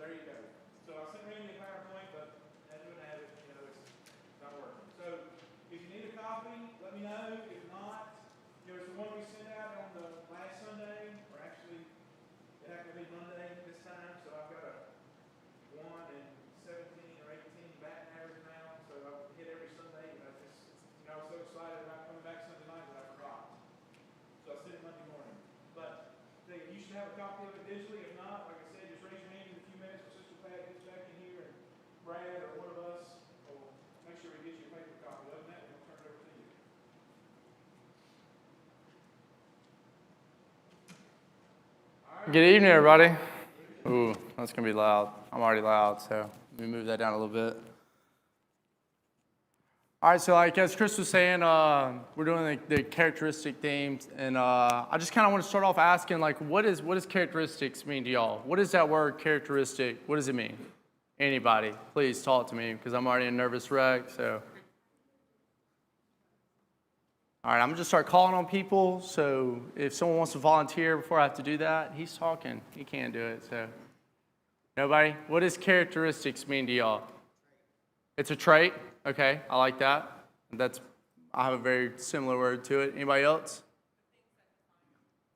there you go. So I sent Randy a PowerPoint, but as it would have it, it's not working. So if you need a copy, let me know. If not, it's the one we sent out on the last Sunday, or actually, it happened to be Monday this time, so I've got a 1 and 17 or 18 batting average now, so I've hit every Sunday, and I was so excited about coming back Sunday night that I forgot. So I sent it Monday morning. But you should have a copy of it digitally. If not, like I said, just raise your hand in a few minutes when Sister Pat gets back in here, and Brad or one of us will make sure we get you a paper copy of that, and we'll turn it over to you. Good evening, everybody. Ooh, that's going to be loud. I'm already loud, so let me move that down a little bit. All right, so like as Chris was saying, we're doing the characteristic themes, and I just kind of want to start off asking, like, what does characteristics mean to y'all? What is that word characteristic? What does it mean? Anybody, please talk to me, because I'm already a nervous wreck, so. All right, I'm going to just start calling on people, so if someone wants to volunteer before I have to do that, he's talking. He can't do it, so. Nobody? What does characteristics mean to y'all? It's a trait? Okay, I like that. I have a very similar word to it. Anybody else?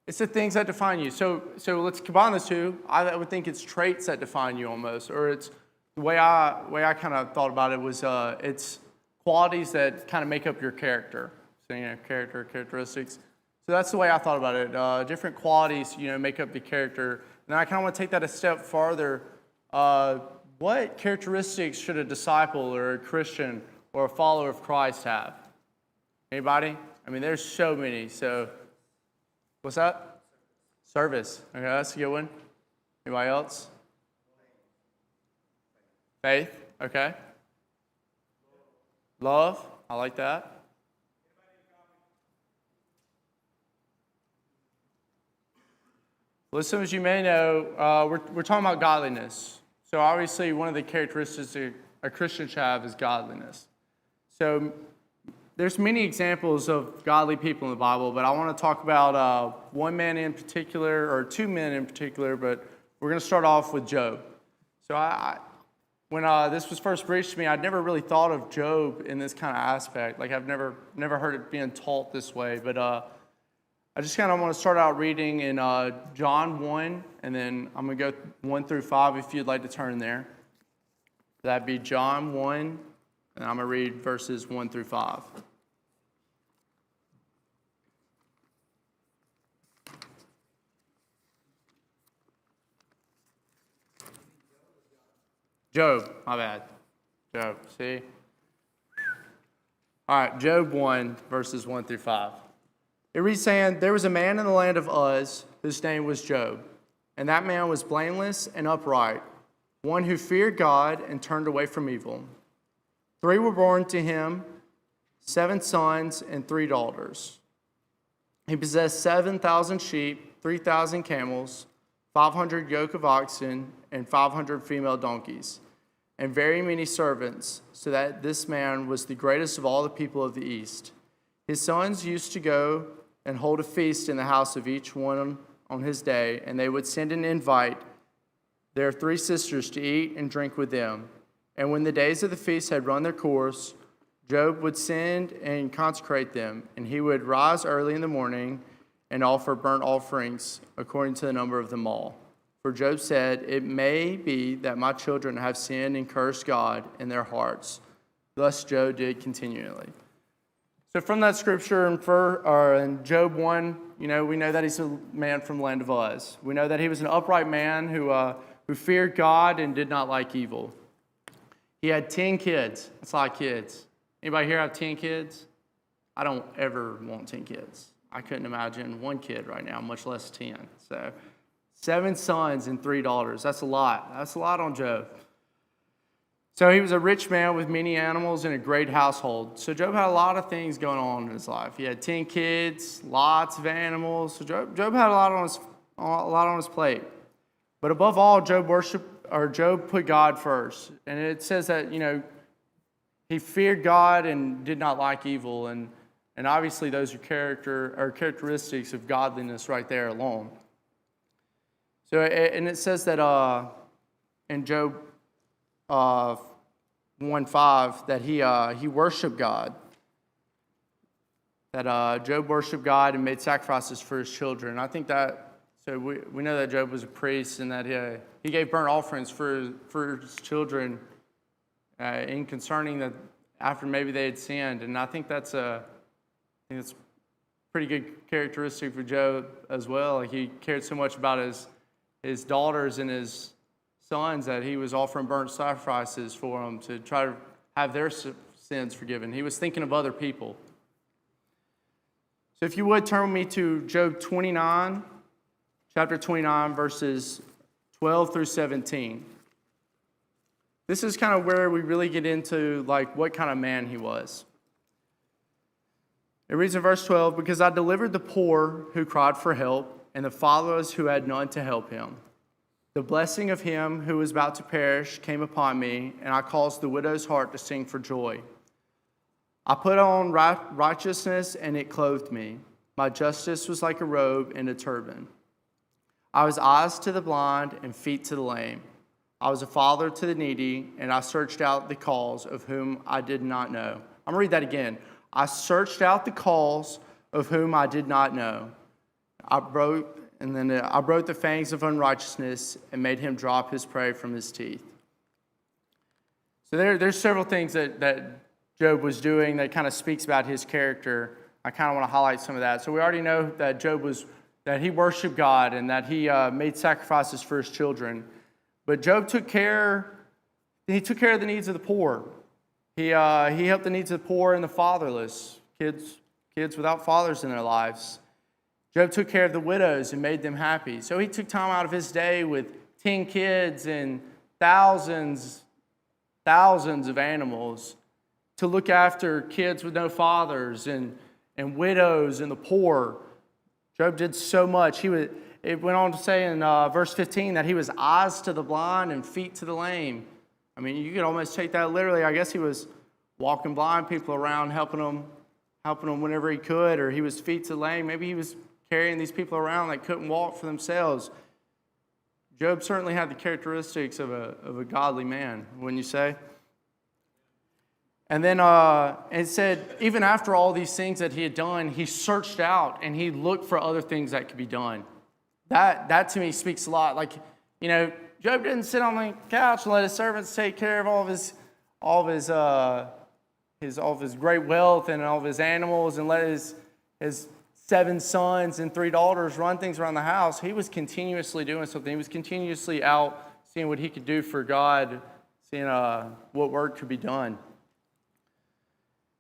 It's the things that define you. So let's combine those two. I would think it's traits that define you almost, or it's the way I kind of thought about it was it's qualities that kind of make up your character. So characteristics. So that's the way I thought about it. Different qualities, make up the character. And I kind of want to take that a step farther. What characteristics should a disciple or a Christian or a follower of Christ have? Anybody? I mean, there's so many. So, what's that? Service. Okay, that's a good one. Anybody else? Faith. Okay. Love. I like that. Well, some of you may know, we're talking about godliness. So obviously, one of the characteristics a Christian should have is godliness. So there's many examples of godly people in the Bible, but I want to talk about one man in particular, or two men in particular, but we're going to start off with Job. So when this was first preached to me, I'd never really thought of Job in this kind of aspect. Like I've never heard it being taught this way, but I just kind of want to start out reading in John 1, and then I'm going to go 1 through 5 if you'd like to turn there. That'd be John 1, and I'm going to read verses 1 through 5. Job, my bad. Job, see? All right, Job 1, verses 1 through 5. It reads saying, there was a man in the land of Uz whose name was Job, and that man was blameless and upright, one who feared God and turned away from evil. 3 were born to him, 7 sons and 3 daughters. He possessed 7,000 sheep, 3,000 camels, 500 yoke of oxen, and 500 female donkeys, and very many servants, so that this man was the greatest of all the people of the East. His sons used to go and hold a feast in the house of each one on his day, and they would send and invite their 3 sisters to eat and drink with them. And when the days of the feast had run their course, Job would send and consecrate them, and he would rise early in the morning and offer burnt offerings according to the number of them all. For Job said, it may be that my children have sinned and cursed God in their hearts. Thus Job did continually. So from that scripture in Job 1, we know that he's a man from the land of Uz. We know that he was an upright man who feared God and did not like evil. He had 10 kids. That's a lot of kids. Anybody here have 10 kids? I don't ever want 10 kids. I couldn't imagine 1 kid right now, much less 10. So 7 sons and 3 daughters. That's a lot. That's a lot on Job. So he was a rich man with many animals and a great household. So Job had a lot of things going on in his life. He had 10 kids, lots of animals. So Job had a lot on his plate. But above all, Job put God first. And it says that, he feared God and did not like evil. And obviously those are characteristics of godliness right there alone. So, and it says that in Job 1:5 that he worshiped God. That Job worshiped God and made sacrifices for his children. I think that, so we know that Job was a priest and that he gave burnt offerings for his children in concerning that after maybe they had sinned. And I think that's a pretty good characteristic for Job as well. He cared so much about his daughters and his sons that he was offering burnt sacrifices for them to try to have their sins forgiven. He was thinking of other people. So if you would turn with me to Job 29, chapter 29, verses 12 through 17. This is kind of where we really get into like what kind of man he was. It reads in verse 12, "Because I delivered the poor who cried for help, and the fatherless who had none to help him. The blessing of him who was about to perish came upon me, and I caused the widow's heart to sing for joy. I put on righteousness, and it clothed me. My justice was like a robe and a turban. I was eyes to the blind and feet to the lame. I was a father to the needy, and I searched out the cause of whom I did not know." I'm going to read that again. "I searched out the cause of whom I did not know. I broke the fangs of unrighteousness and made him drop his prey from his teeth." So there's several things that Job was doing that kind of speaks about his character. I kind of want to highlight some of that. So we already know that that he worshiped God and that he made sacrifices for his children. But Job took care of the needs of the poor. He helped the needs of the poor and the fatherless, kids without fathers in their lives. Job took care of the widows and made them happy. So he took time out of his day with 10 kids and thousands of animals to look after kids with no fathers and widows and the poor. Job did so much. It went on to say in verse 15 that he was eyes to the blind and feet to the lame. I mean, you could almost take that literally. I guess he was walking blind people around, helping them whenever he could, or he was feet to the lame. Maybe he was carrying these people around that couldn't walk for themselves. Job certainly had the characteristics of a godly man, wouldn't you say? And then it said, even after all these things that he had done, he searched out and he looked for other things that could be done. That to me speaks a lot. Like, you know, Job didn't sit on the couch and let his servants take care of all of his great wealth and all of his animals and let his 7 sons and 3 daughters run things around the house. He was continuously doing something. He was continuously out seeing what he could do for God, seeing what work could be done.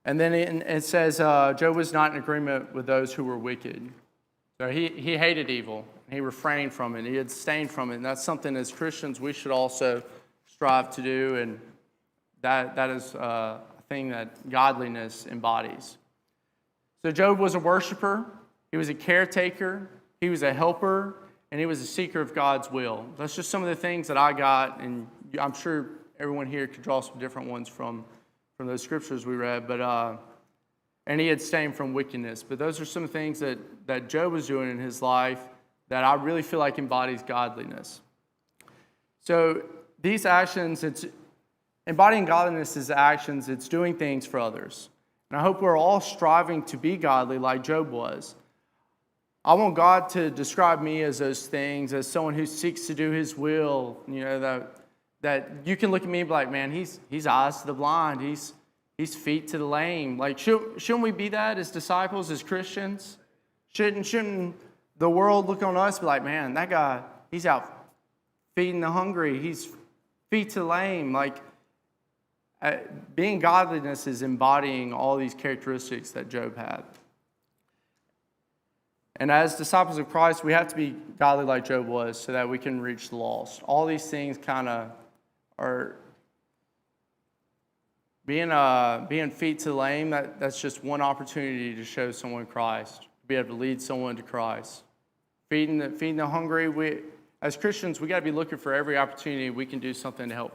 And then it says Job was not in agreement with those who were wicked. So he hated evil. He refrained from it. He abstained from it. And that's something as Christians we should also strive to do. And that is a thing that godliness embodies. So Job was a worshiper. He was a caretaker. He was a helper. And he was a seeker of God's will. That's just some of the things that I got. And I'm sure everyone here could draw some different ones from those scriptures we read. But and he abstained from wickedness. But those are some things that Job was doing in his life that I really feel like embodies godliness. So these actions, it's embodying godliness is actions, it's doing things for others. And I hope we're all striving to be godly like Job was. I want God to describe me as those things, as someone who seeks to do his will. You know, that you can look at me and be like, man, he's eyes to the blind, he's feet to the lame. Like, shouldn't we be that as disciples, as Christians? Shouldn't the world look on us and be like, man, that guy, he's out feeding the hungry, he's feet to the lame. Like, being godliness is embodying all these characteristics that Job had. And as disciples of Christ, we have to be godly like Job was so that we can reach the lost. All these things kind of are being feet to the lame. That's just one opportunity to show someone Christ, to be able to lead someone to Christ. Feeding the hungry. As Christians, we got to be looking for every opportunity we can do something to help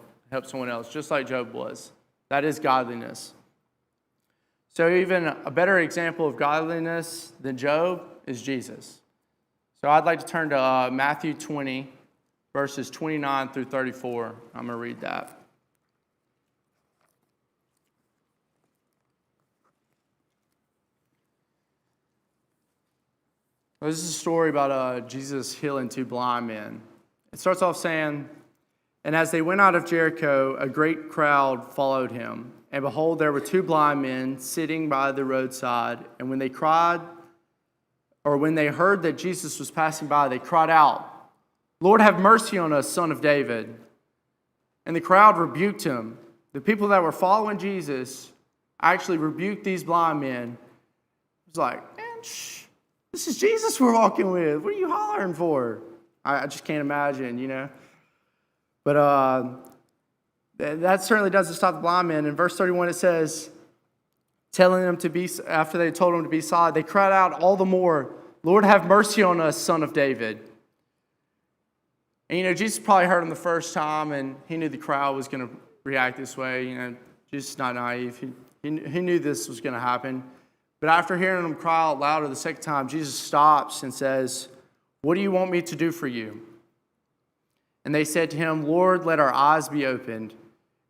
someone else, just like Job was. That is godliness. So even a better example of godliness than Job is Jesus. So I'd like to turn to Matthew 20, verses 29 through 34. I'm going to read that. This is a story about Jesus healing two blind men. It starts off saying, "And as they went out of Jericho, a great crowd followed him. And behold, there were two blind men sitting by the roadside. And when they heard that Jesus was passing by, they cried out, 'Lord, have mercy on us, Son of David.' And the crowd rebuked him." The people that were following Jesus actually rebuked these blind men. It was like, "Man, shh. This is Jesus we're walking with. What are you hollering for?" I just can't imagine, you know. But that certainly doesn't stop the blind men. In verse 31 it says, telling them to be, after they told him to be silent, they cried out all the more, "Lord, have mercy on us, Son of David." And you know, Jesus probably heard him the first time, and he knew the crowd was going to react this way. You know, Jesus is not naive. He knew this was going to happen. But after hearing them cry out louder the second time, Jesus stops and says, "What do you want me to do for you?" And they said to him, "Lord, let our eyes be opened."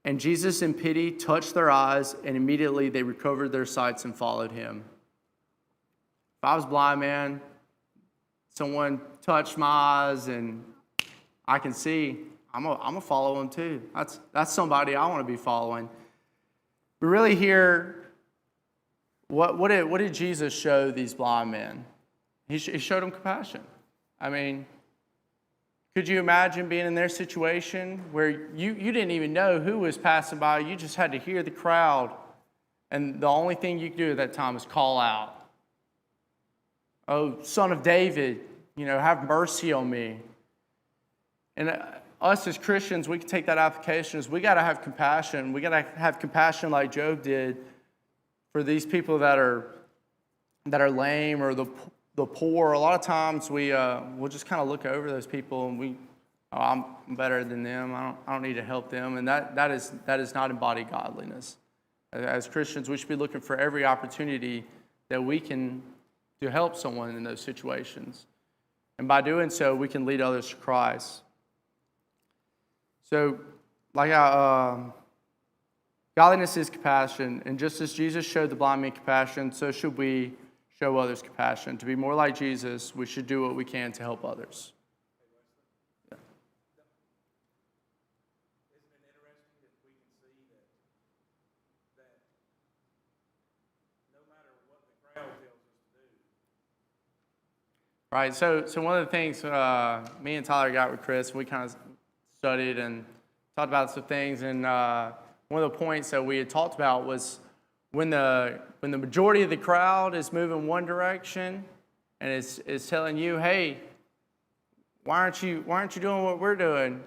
And Jesus, in pity, touched their eyes, and immediately they recovered their sights and followed him. If I was blind, man, someone touched my eyes and I can see, I'm gonna follow him too. That's somebody I want to be following. We really hear, what did Jesus show these blind men? He showed them compassion. I mean, could you imagine being in their situation where you didn't even know who was passing by? You just had to hear the crowd, and the only thing you could do at that time was call out, "Oh, Son of David, you know, have mercy on me." And us as Christians, we can take that application as we got to have compassion. We got to have compassion like Job did for these people that are lame or the poor. A lot of times we'll just kind of look over those people and I'm better than them. I don't need to help them, and that is not embodied godliness. As Christians, we should be looking for every opportunity that we can to help someone in those situations, and by doing so, we can lead others to Christ. So, godliness is compassion, and just as Jesus showed the blind man compassion, so should we show others compassion. To be more like Jesus, we should do what we can to help others. Yeah. Isn't it interesting that we can see that no matter what the crowd tells us to do? Right, so one of the things me and Tyler got with Chris, we kind of studied and talked about some things, and one of the points that we had talked about was when the majority of the crowd is moving one direction and is telling you, "Hey, why aren't you doing what we're doing?"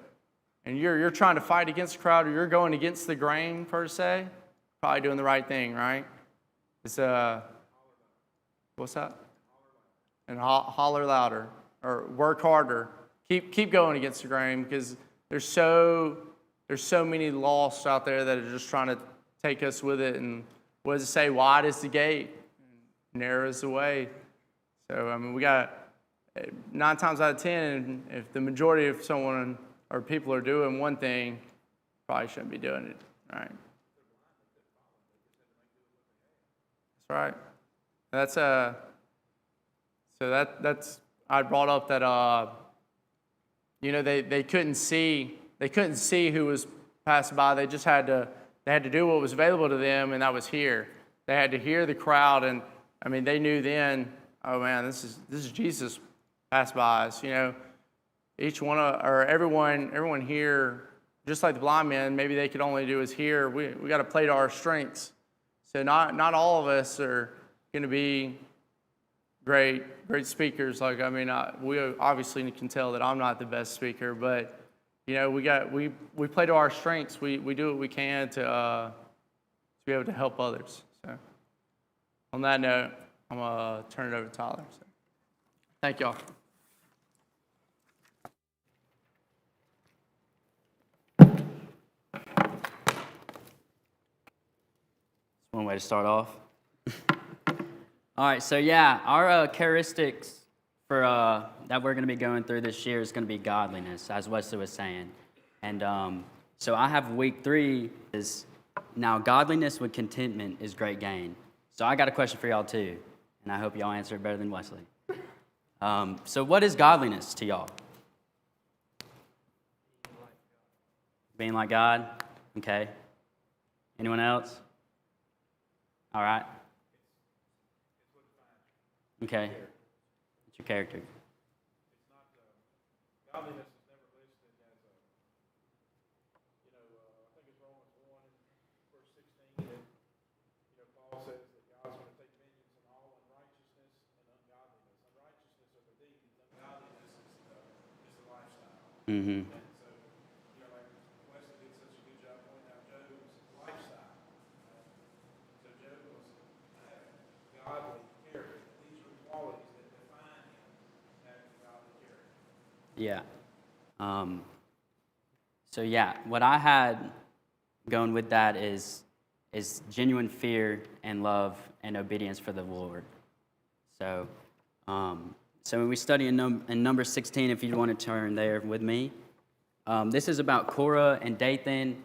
And you're trying to fight against the crowd, or you're going against the grain per se, probably doing the right thing, right? It's what's that? And holler louder, or work harder. Keep going against the grain, because there's so many lost out there that are just trying to take us with it. And what does it say? Wide is the gate, narrow is the way. So, I mean, we got 9 times out of 10, if the majority of someone or people are doing one thing, probably shouldn't be doing it, right? That's right. That's I brought up that they couldn't see who was passing by. They just had to do what was available to them, and that was hear. They had to hear the crowd, and I mean, they knew then, oh man, this is Jesus passed by us. You know, everyone here, just like the blind men, maybe they could only do is hear. We got to play to our strengths. So not all of us are going to be great speakers. Like, I mean, we obviously can tell that I'm not the best speaker, but you know, we play to our strengths. We do what we can to be able to help others. So, on that note, I'm gonna turn it over to Tyler. So, thank y'all. One way to start off. All right, so yeah, our characteristics that we're going to be going through this year is going to be godliness, as Wesley was saying. And so I have week 3 is now godliness with contentment is great gain. So I got a question for y'all too, and I hope y'all answer it better than Wesley. So what is godliness to y'all? Being like God? Okay. Anyone else? All right. Okay. It's your character. It's not, godliness is never listed as a, I think it's Romans 1 verse 16 that, Paul says that God's going to take vengeance on all unrighteousness and ungodliness. Unrighteousness are the deeds, ungodliness is the lifestyle. Mm-hmm. And so, like Wesley did such a good job pointing out Job's lifestyle. So Job was godly character. These are qualities that define him as godly character. Yeah. So yeah, what I had going with that is genuine fear and love and obedience for the Lord. So, so when we study in number 16, if you want to turn there with me, this is about Korah and Dathan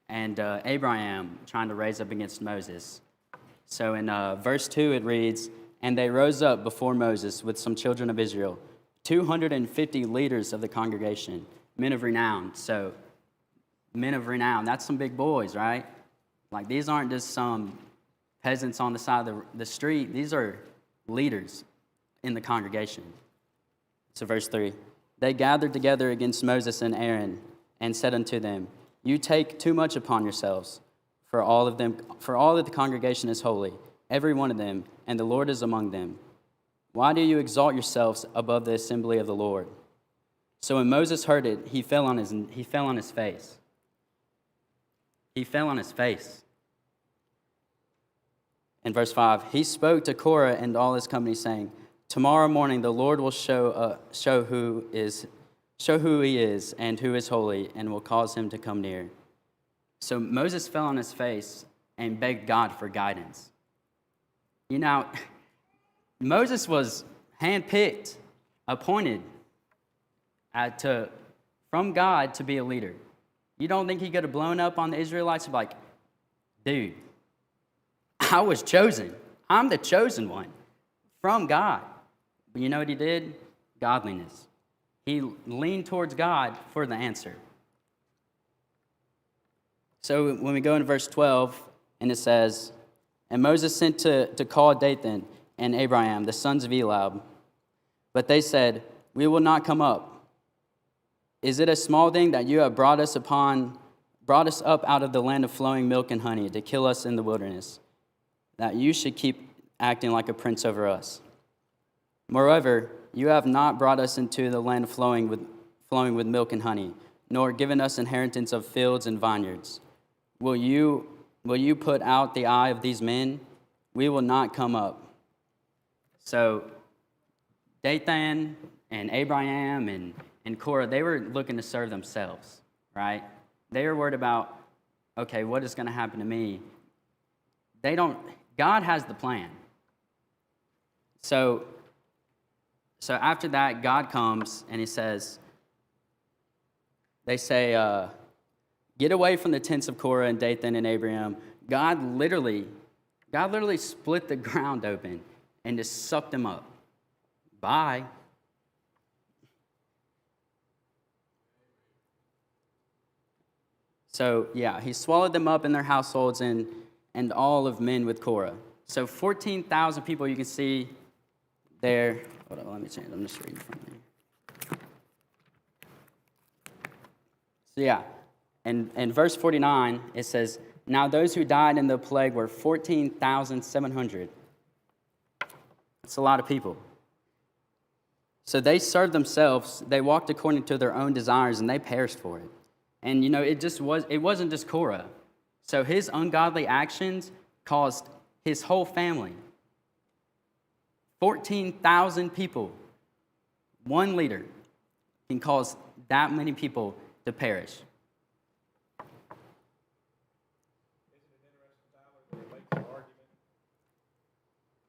and Abraham trying to raise up against Moses. So in verse 2 it reads, "And they rose up before Moses with some children of Israel, 250 leaders of the congregation, men of renown." So men of renown, that's some big boys, right? Like these aren't just some peasants on the side of the street. These are leaders in the congregation. So verse 3, "They gathered together against Moses and Aaron and said unto them, You take too much upon yourselves, for all of the congregation is holy, every one of them, and the Lord is among them. Why do you exalt yourselves above the assembly of the Lord?" So when Moses heard it, he fell on his face. He fell on his face. In verse 5, "He spoke to Korah and all his company, saying, Tomorrow morning the Lord will show who he is and who is holy, and will cause him to come near." So Moses fell on his face and begged God for guidance. Moses was handpicked, appointed from God to be a leader. You don't think he could have blown up on the Israelites and be like, "Dude, I was chosen. I'm the chosen one from God." But you know what he did? Godliness. He leaned towards God for the answer. So when we go into verse 12, and it says, "And Moses sent to call Dathan and Abraham, the sons of Eliab. But they said, We will not come up. Is it a small thing that you have brought us up out of the land of flowing milk and honey to kill us in the wilderness, that you should keep acting like a prince over us? Moreover, you have not brought us into the land flowing with milk and honey, nor given us inheritance of fields and vineyards. Will you put out the eye of these men? We will not come up." So Dathan and Abraham and Korah, they were looking to serve themselves, right? They were worried about, okay, what is going to happen to me? God has the plan. So after that, God comes and he says, they say, "Get away from the tents of Korah and Dathan and Abraham." God literally split the ground open and just sucked them up. Bye. So, yeah, he swallowed them up in their households and all of men with Korah. So 14,000 people you can see there. Hold on, let me change. I'm just reading from there. So, yeah, and in verse 49, it says, "Now those who died in the plague were 14,700. That's a lot of people. So they served themselves. They walked according to their own desires, and they perished for it. And, it wasn't just Korah. So his ungodly actions caused his whole family. 14,000 people, one leader, can cause that many people to perish. Isn't it interesting, Tyler, that it makes the argument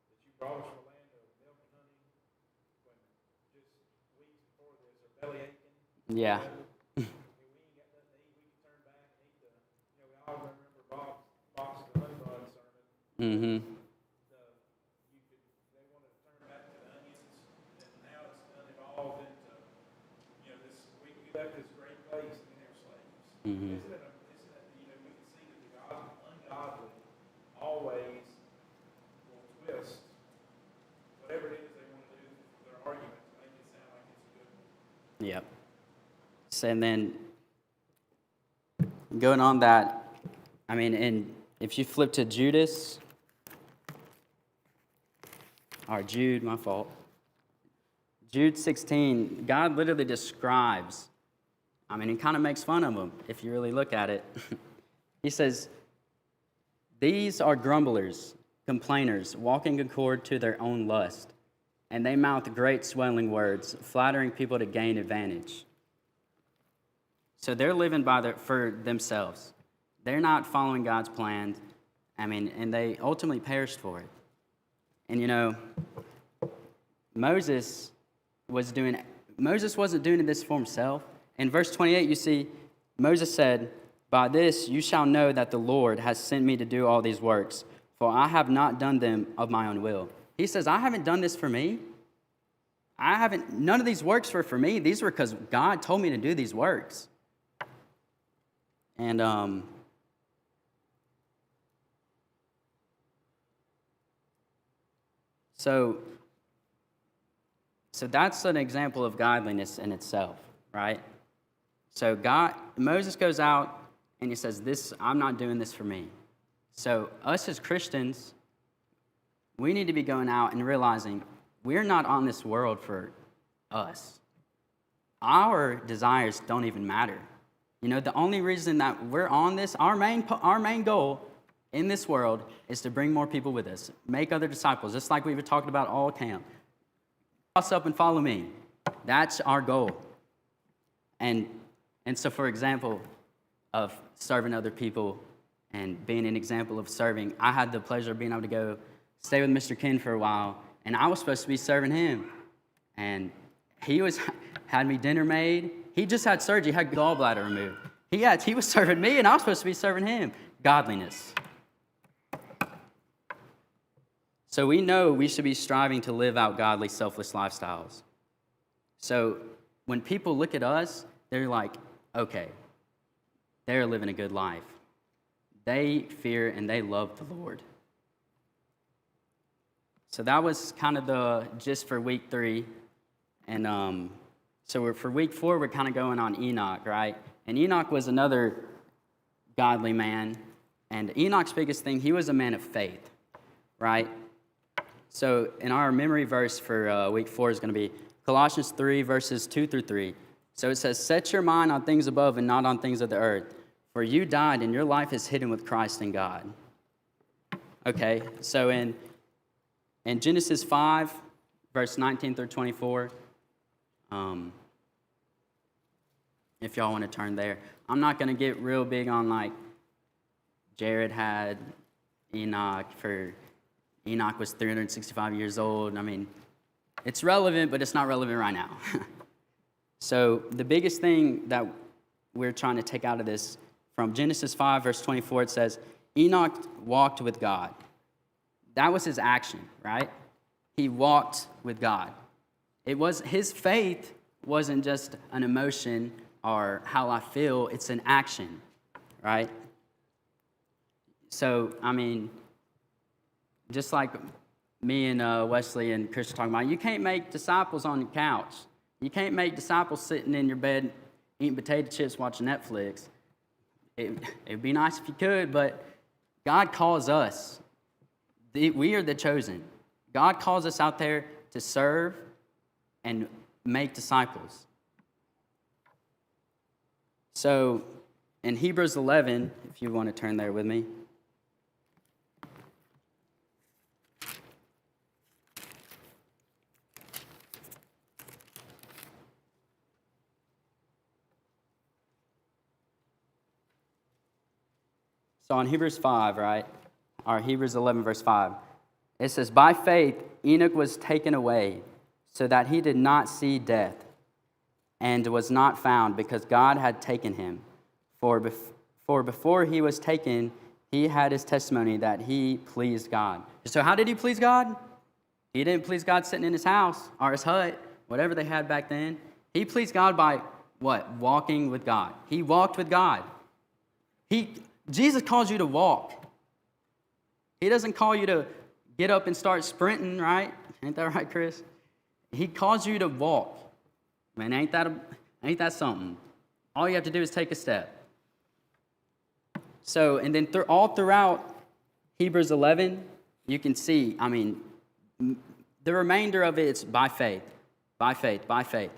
that you brought us from a land of milk and honey when belly aching. Yeah. We ain't got nothing to eat. We can turn back and eat we all remember Bob's the honey bun sermon. Mm-hmm. They wanted to turn back to the onions, and now it's evolved into, this, we left this great place and we were slaves. Mm-hmm. Isn't it, we can see that the ungodly always will twist whatever it is they want to do, their argument, to make it sound like it's a good one. Yep. So, and then going on that, I mean, and if you flip to Jude, my fault. Jude 16, God literally describes, I mean, he kind of makes fun of them if you really look at it. He says, these are grumblers, complainers, walking accord to their own lust, and they mouth great swelling words, flattering people to gain advantage. So they're living for themselves. They're not following God's plan. I mean, and they ultimately perished for it. And Moses wasn't doing this for himself. In verse 28, you see, Moses said, by this you shall know that the Lord has sent me to do all these works, for I have not done them of my own will. He says, I haven't done this for me. None of these works were for me. These were because God told me to do these works. And so that's an example of godliness in itself, right? So Moses goes out and he says, I'm not doing this for me. So us as Christians, we need to be going out and realizing we're not on this world for us. Our desires don't even matter. The only reason that we're on this, our main goal in this world is to bring more people with us, make other disciples, just like we were talking about all camp. Cross up and follow me. That's our goal. And so, for example, of serving other people and being an example of serving, I had the pleasure of being able to go stay with Mr. Ken for a while, and I was supposed to be serving him. And he had me dinner made. He just had surgery, had gallbladder removed. He was serving me, and I was supposed to be serving him. Godliness. So we know we should be striving to live out godly, selfless lifestyles. So when people look at us, they're like, okay, they're living a good life. They fear and they love the Lord. So that was kind of the gist for week 3. And so for week 4, we're kind of going on Enoch, right? And Enoch was another godly man. And Enoch's biggest thing, he was a man of faith, right? So in our memory verse for week 4 is going to be Colossians 3, verses 2 through 3. So it says, set your mind on things above and not on things of the earth. For you died and your life is hidden with Christ in God. Okay, so in Genesis 5, verse 19 through 24, if y'all want to turn there. I'm not going to get real big on like Jared had Enoch was 365 years old. I mean, it's relevant, but it's not relevant right now. So the biggest thing that we're trying to take out of this, from Genesis 5, verse 24, it says, Enoch walked with God. That was his action, right? He walked with God. His faith wasn't just an emotion or how I feel, it's an action, right? So, I mean, just like me and Wesley and Chris are talking about, you can't make disciples on your couch. You can't make disciples sitting in your bed eating potato chips watching Netflix. It'd be nice if you could, but God calls us. We are the chosen. God calls us out there to serve and make disciples. So in Hebrews 11, if you want to turn there with me. So on Hebrews 5, right, or Hebrews 11, verse 5, it says, by faith Enoch was taken away so that he did not see death, and was not found, because God had taken him. For before he was taken, he had his testimony that he pleased God. So how did he please God? He didn't please God sitting in his house or his hut, whatever they had back then. He pleased God by what? Walking with God. He walked with God. Jesus calls you to walk. He doesn't call you to get up and start sprinting, right? Ain't that right, Chris? He calls you to walk. Man, ain't that something? All you have to do is take a step. So, and then all throughout Hebrews 11, you can see, the remainder of it, it's by faith, by faith, by faith.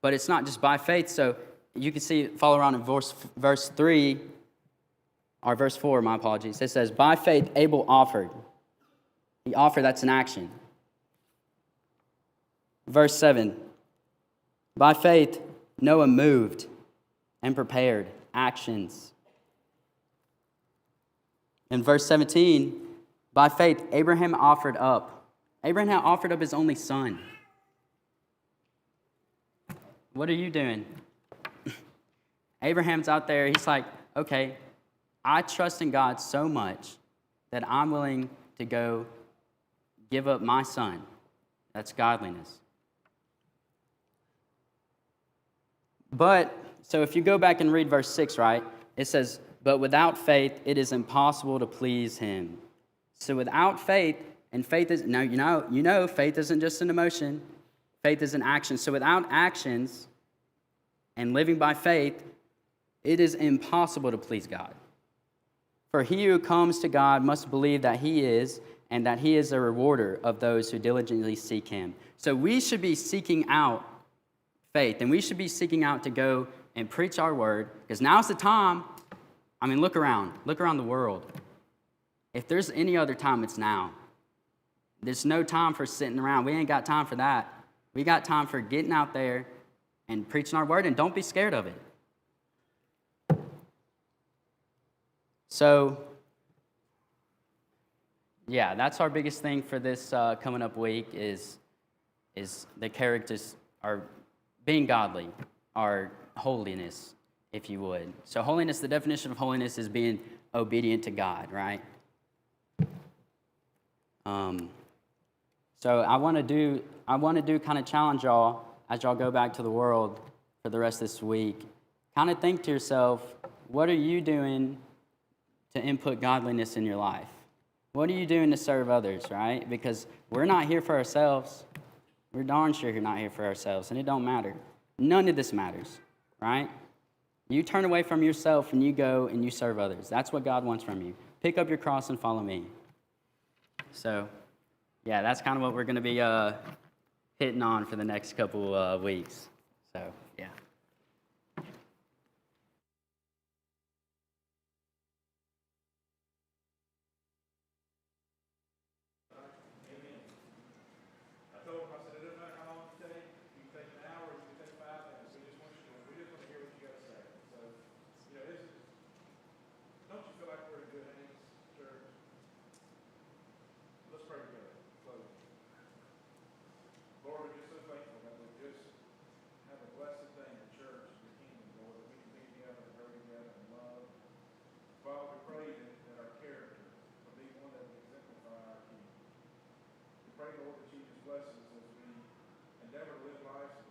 But it's not just by faith, so you can see, follow around in verse 3, or verse 4, my apologies. It says, by faith Abel offered. He offered, that's an action. Verse 7, by faith Noah moved and prepared, actions. In verse 17, by faith Abraham offered up. Abraham offered up his only son. What are you doing? Abraham's out there, he's like, okay, I trust in God so much that I'm willing to go give up my son. That's godliness. But, so if you go back and read verse 6, right, it says, but without faith, it is impossible to please him. So without faith, and faith is, now you know, faith isn't just an emotion, faith is an action. So without actions and living by faith, it is impossible to please God. For he who comes to God must believe that he is, and that he is a rewarder of those who diligently seek him. So we should be seeking out faith, and we should be seeking out to go and preach our word, because now's the time. Look around the world. If there's any other time, it's now. There's no time for sitting around. We ain't got time for that. We got time for getting out there and preaching our word, and don't be scared of it. So, yeah, that's our biggest thing for this coming up week is the characters are being godly, our holiness, if you would. So holiness, the definition of holiness is being obedient to God, right? So I want to do kind of challenge y'all as y'all go back to the world for the rest of this week. Kind of think to yourself, what are you doing to input godliness in your life? What are you doing to serve others, right? Because we're not here for ourselves. We're darn sure we're not here for ourselves, and it don't matter. None of this matters, right? You turn away from yourself and you go and you serve others. That's what God wants from you. Pick up your cross and follow me. So, yeah, that's kind of what we're going to be hitting on for the next couple weeks. So, yeah. Pray, Lord, that you just bless us as we endeavor to live lives